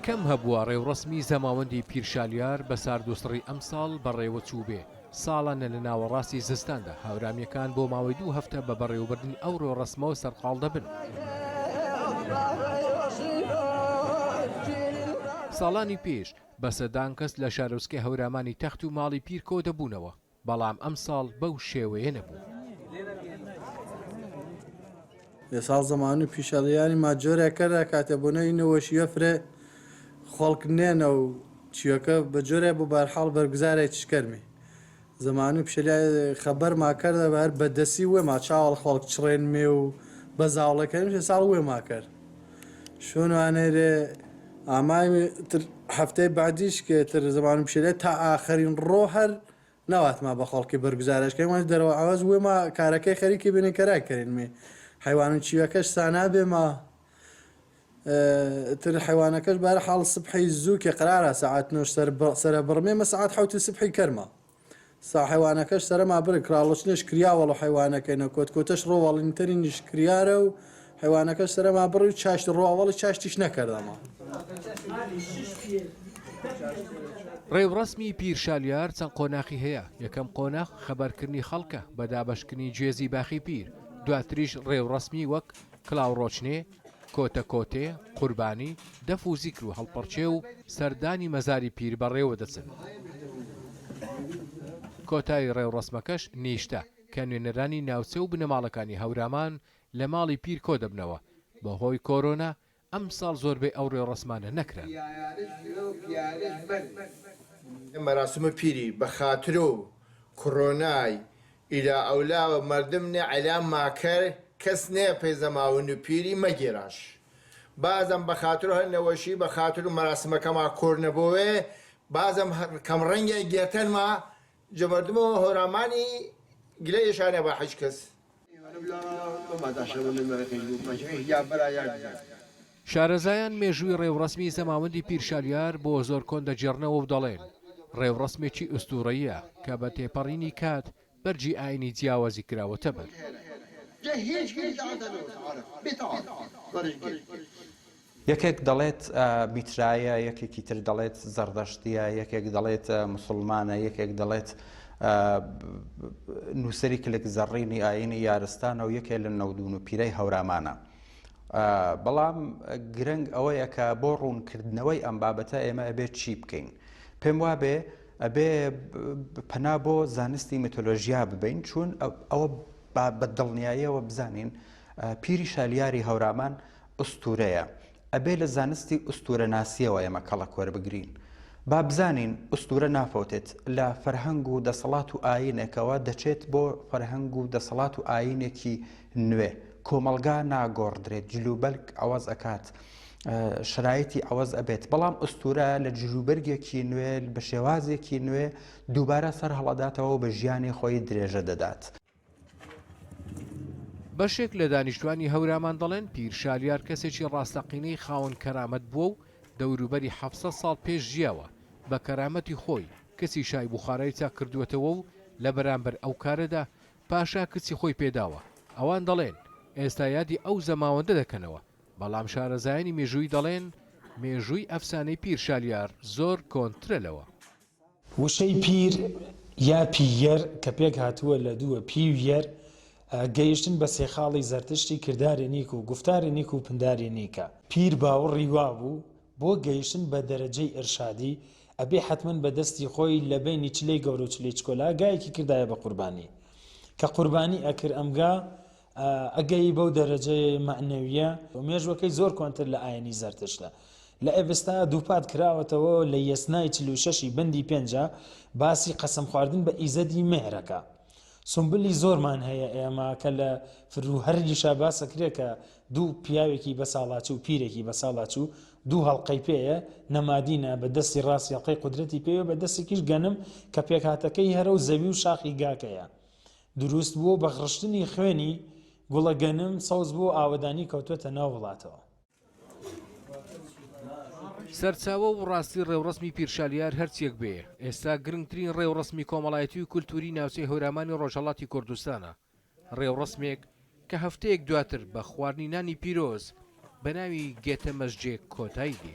کەم هەبووە ڕێوڕسمی زەماوەندی پیرشالیار بە ساردوسڕی ئەم ساڵ بەڕێوە چوو بێ. ساڵانە لە ناوەڕاستی زستاندا هاورامیەکان بۆ ماوەی 2 هەفتە بە بەڕێوەبردنی ئەو ڕێوڕسمەوە سەرقاڵ دەبن. ساڵانی پێش بە سەدان کەس لە شارۆچکەی هەورامانی تەخت و ماڵی پیر کۆ دەبوونەوە، بەڵام ئەم ساڵ بەو شێوەیە نەبوو. ساڵ زەمانی پیشەڵیانی ماجۆرێکەرە کاتەبوونەی نەوەشیە فرێ خۆڵکردنێنە و چیەکە بە جۆرێ بۆ بەرحاڵ بەرگزارێک چکەرمی زەمانی پیشەلیای خەبەر ماکردە بەر بەدەسی وێ ما چاوەڵ خۆڵک چڕێن مێ و بە زاوڵەکەنیش ساڵ وێ ماکرد شوێنوانێرێ ئامای هەفتەی بعدیش کە تر زەمانی پیشەلیای تا ئاخرین ڕۆ هەر ناواتما بە خۆڵکی بەرگزارشکەی وان دەرەوە ئاواز وێ ما کارەکەی خەریکی بینی کەرای کردین حیوان چیوەکەش سانابێ ما تر حیوانەکەش بارە حاڵ سبحی زوو کە قرارە ساعت 9 سەرە بڕمێمە ساعت حوتی سبحی کەرمە سا حیوانەکەش سەرما بر کراڵۆچنش کریاوەڵ و حیوانەکەینە کۆتکۆتەش ڕۆوەڵینتەری نیشکریارە و حیوانەکەش سەرما بڕی و چاشت ڕۆوەڵی چاشتیش نەکردەمە. ڕێوڕسمی پیرشالیار چەند قۆناغی هەیە. یەکەم قۆناغ خەبەرکردنی خەڵکە بە دابەشکردنی گوێزی باخی پیر، دواتریش ڕێوڕسمی وەک کلااوڕۆچنێ، کۆتە کۆتێ، قوربانی، دەف و زیکر و هەڵپەرچێ و سەردانی مەزاری پیر بەڕێوە دەچن. کۆتایی ڕێوڕسمەکەش نیشتە کە نوێنەرانی ناوچە و بنەماڵەکانی هەورامان لە ماڵی پیر کۆ دەبنەوە. بەهۆی کۆرۆنا ئەم ساڵ زۆربەی ئەو ڕێوڕسمانە نەکران. مەراسمە پیری بە خاتر و کۆرۆنای ئیلا ئەولاوە مردم نێ عەلام ماکەر کەس نێ پەیزەماون و پیری مەگێراش بازم بە خاتر و هەرنەوەشی بە خاتر و مەراسمەکەما کۆر نەبووێ بازم کەم ڕەنگە گێتەنما جەمەردمەوە هۆرامانی گلەیەشانە بە حەج کەس. شارەزایان مێژووی ڕێوڕسمی زەماوەندی پیرشالیار بۆ زۆر کۆن دەجێڕنەوە و دەڵێن ڕێوڕسمێکی ئوستورەیە کە بە تێپەڕینی کات بەرجی ئاینی جیاوازی کراوەتە بەر. یەکێک دەڵێت میترایە، یەکێکی تر دەڵێت زەردەشتیە، یەکێک دەڵێت مسلمانە، یەکێک دەڵێت نووسری کلێک زەڕینی ئاینی یارستانە و یەکێک لە نەودون و پیرەی هەورامانە. بەڵام گرنگ ئەوەیە کە بۆ ڕوونکردنەوەی ئەم بابەتە ئێمە ئەبێ چی بکەین. پێم وابێ ئەبێ پەنا بۆ زانستی میتۆلۆژیا ببین چون ئەوە بە دڵنیاییەوە بزانین پیری شالیاری هەورامان ئوستورەیە. ئەبێ لە زانستی ئوستورەناسیەوە ئێمە کەڵک وەربگرین. با بزانین ئوستورە نافەوتێت لە فەرهەنگ و دەسەڵات و ئاینێکەوە دەچێت بۆ فەرهەنگ و دەسەڵات و ئاینێکی نوێ. کۆمەلگا ناگۆڕدرێت، جلوبەرگ ئەوەز ئەکات، شرایەتی ئەوەز ئەبێت. بەڵام ئوستورە لە جلوبەرگێکی نوێ بە شێوازێکی نوێ دووبارە سەر هەڵەداتەوە و بە ژیانی خۆی درێژە دەدات. بەشێک لە دانیشتوانی هەورامان دەڵێن پیرشالیار کەسێکی ڕاستەقینەی خاوەن کەرامەت بووە و دەوروبەری 700 ساڵ پێش ژیاوە بە کەرامەتی خۆی کەسی شای بوخارەی چا کردوێتەوە و لە بەرامبەر ئەو کارەدا پاشا کچی خۆی پێداوە. ئەوان دەڵێن ئێستا یادی ئەو زەماوەندە دەکەنەوە، بەڵام شارەزایانی مێژووی دەڵێن مێژووی ئەفسانەی پیرشالیار زۆر کۆنترەلەوە. وشەی پیر یا پیەر کە پێک هاتووە لە دووە پیویەر گەیشتن بە سێخاڵی زەرتشتی کرداری نیک و گفتاری نیک و پنداری نیکە. پیر باوەڕی وا بوو بۆ گەیشتن بە دەرەجەی ئەرشادی ئەبێ حتمما بە دەستی خۆی لە بینی چلەی گەورە و چلەی چکۆلا گایەکی کردایە بە قوربانی کە قوربانی ئەکرد ئەمگا ئەگەی بەو دەرەجەی معنەویە مێژوەکەی زۆر کۆنتر لە ئاینی زەرتشتە. لە ئێڤستا دووپات کراوەتەوە لە یەسنای 46 بەندی 5 باسی قەسەم خواردن بە ئیزەدی مێهرەکە. سمبلی زۆرمان هەیە ئێمە کە لە فروهەرلیشا باسەکرێ کە دوو پیاوێکی بە ساڵاچ و پیرێکی بە ساڵاچ و دوو هەڵقەی پێیە نەمادینە بە دەستی ڕاستی هەڵقەی قودرەتی پێوە بە دەستێکیش گەنم کە پێکهاتەکەی هەرە و زەوی و شاخی گاکەیە. دروست بووە بە خڕشتنی خوێنی گوڵە گەنم سەوز بوو ئاوەدانی کەوتوێتە ناو وڵاتەوە. سەرچاوە و ڕاستی ڕێوڕسمی پیرشالیار هەرچیەک بێ ئێستا گرنگترین ڕێوڕسمی کۆمەڵایەتی و کولتوری ناوچەی هەورامانی ڕۆژهەڵاتی کوردستانە. ڕێوڕسمێک کە هەفتەیەک دواتر بە خواردنی نانی پیرۆز بە ناوی گێتە مەسجێ کۆتایی دێ.